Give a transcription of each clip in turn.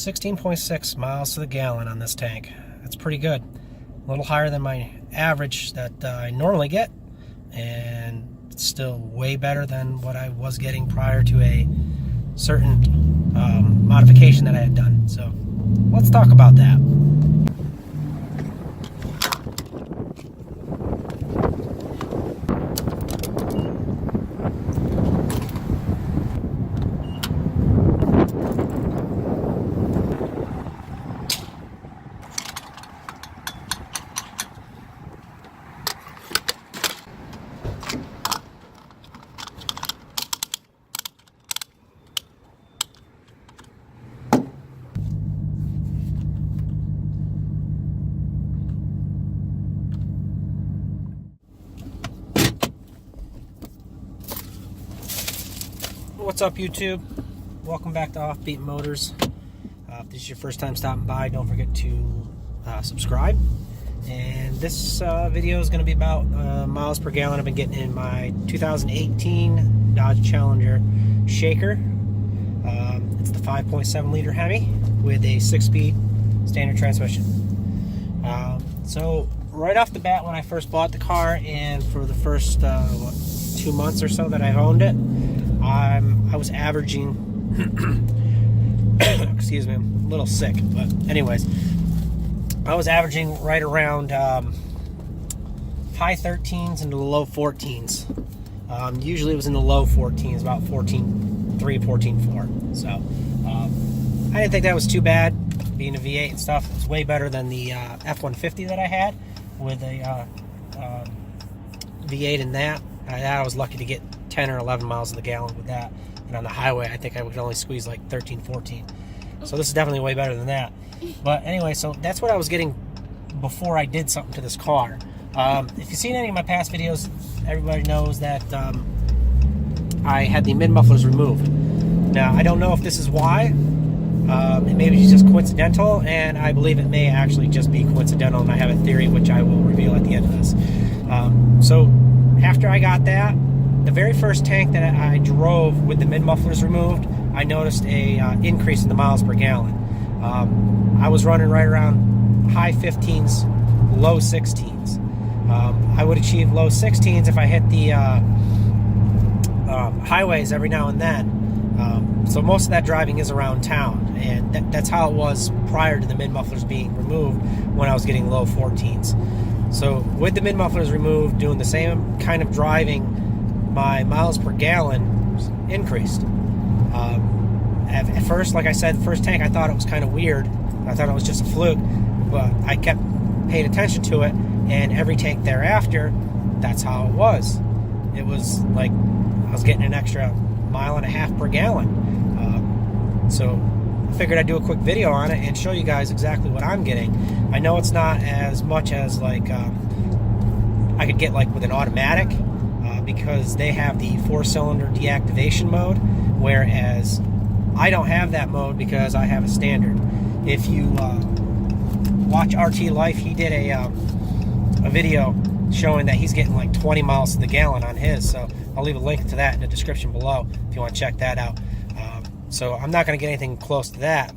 16.6 miles to the gallon on this tank. That's pretty good. A little higher than my average that I normally get, and still way better than what I was getting prior to a certain modification that I had done. So let's talk about that. What's up, YouTube? Welcome back to Offbeat Motors. If this is your first time stopping by, don't forget to subscribe. And this video is going to be about miles per gallon I've been getting in my 2018 Dodge Challenger Shaker. It's the 5.7 liter Hemi with a 6-speed standard transmission. So right off the bat, when I first bought the car, and for the first 2 months or so that I've owned it, I was averaging, excuse me, I'm a little sick, but anyways, I was averaging right around high 13s into the low 14s. Usually it was in the low 14s, about 14.3, 14.4. So I didn't think that was too bad. Being a V8 and stuff, it was way better than the F-150 that I had with a V8 in that. I was lucky to get 10 or 11 miles to the gallon with that, and on the highway I think I would only squeeze like 13, 14. So this is definitely way better than that. But anyway, so that's what I was getting before I did something to this car. If you've seen any of my past videos, everybody knows that I had the mid mufflers removed. Now I don't know if this is why. It may be just coincidental, and I believe it may actually just be coincidental, and I have a theory which I will reveal at the end of this. So after I got that, the very first tank that I drove with the mid mufflers removed, I noticed a increase in the miles per gallon. I was running right around high 15s, low 16s. I would achieve low 16s if I hit the highways every now and then. So most of that driving is around town, and that's how it was prior to the mid mufflers being removed, when I was getting low 14s. So with the mid mufflers removed, doing the same kind of driving, my miles per gallon increased. At first, like I said, the first tank, I thought it was kind of weird. I thought it was just a fluke, but I kept paying attention to it, and every tank thereafter, that's how it was. It was like I was getting an extra 1.5 miles per gallon. So I figured I'd do a quick video on it and show you guys exactly what I'm getting. I know it's not as much as like I could get like with an automatic, because they have the 4-cylinder deactivation mode, whereas I don't have that mode because I have a standard. If you watch RT Life, he did a video showing that he's getting like 20 miles to the gallon on his, so I'll leave a link to that in the description below if you want to check that out. So I'm not going to get anything close to that.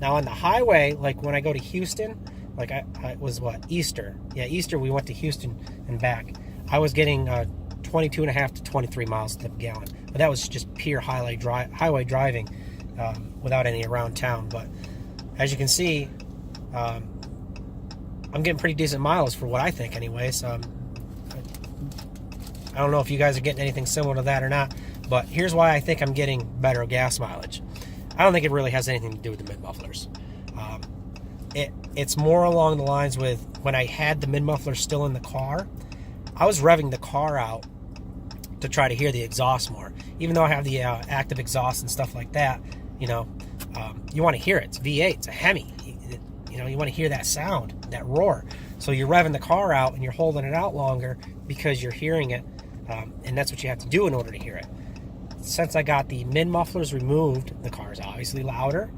Now on the highway, like when I go to Houston, like I was what, Easter? Yeah, Easter we went to Houston and back. I was getting 22.5 to 23 miles to the gallon, but that was just pure highway driving without any around town. But as you can see, I'm getting pretty decent miles for what I think anyway. So I don't know if you guys are getting anything similar to that or not, but here's why I think I'm getting better gas mileage. I don't think it really has anything to do with the mid mufflers. It's more along the lines with when I had the mid mufflers still in the car, I was revving the car out to try to hear the exhaust more. Even though I have the active exhaust and stuff like that, you know, you want to hear it. It's V8, it's a Hemi. You know, you want to hear that sound, that roar. So you're revving the car out and you're holding it out longer because you're hearing it, and that's what you have to do in order to hear it. Since I got the mid mufflers removed, the car is obviously louder.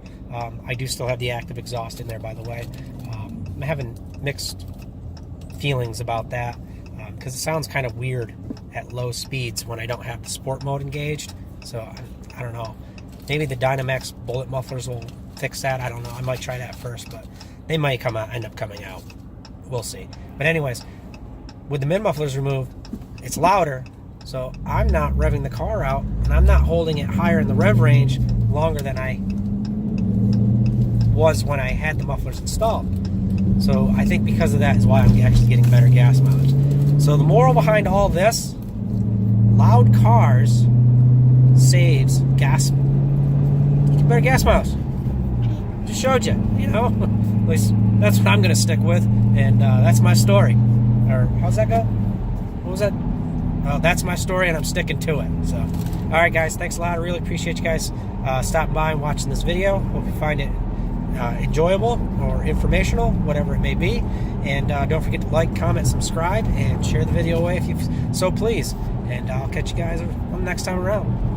I do still have the active exhaust in there, by the way. I'm having mixed feelings about that because it sounds kind of weird at low speeds when I don't have the sport mode engaged. So I don't know. Maybe the Dynamax bullet mufflers will fix that. I don't know. I might try that first, but they might end up coming out. We'll see. But anyways, with the mid mufflers removed, it's louder, so I'm not revving the car out, and I'm not holding it higher in the rev range longer than I was when I had the mufflers installed. So I think because of that is why I'm actually getting better gas mileage. So the moral behind all this, loud cars saves gas. You get better gas mileage. Just showed you, you know. At least that's what I'm going to stick with, and that's my story. Or how's that go? What was that? Oh, that's my story, and I'm sticking to it. So, all right, guys, thanks a lot. I really appreciate you guys stopping by and watching this video. Hope you find it enjoyable or informational, whatever it may be. And don't forget to like, comment, subscribe, and share the video away if you so please. And I'll catch you guys on the next time around.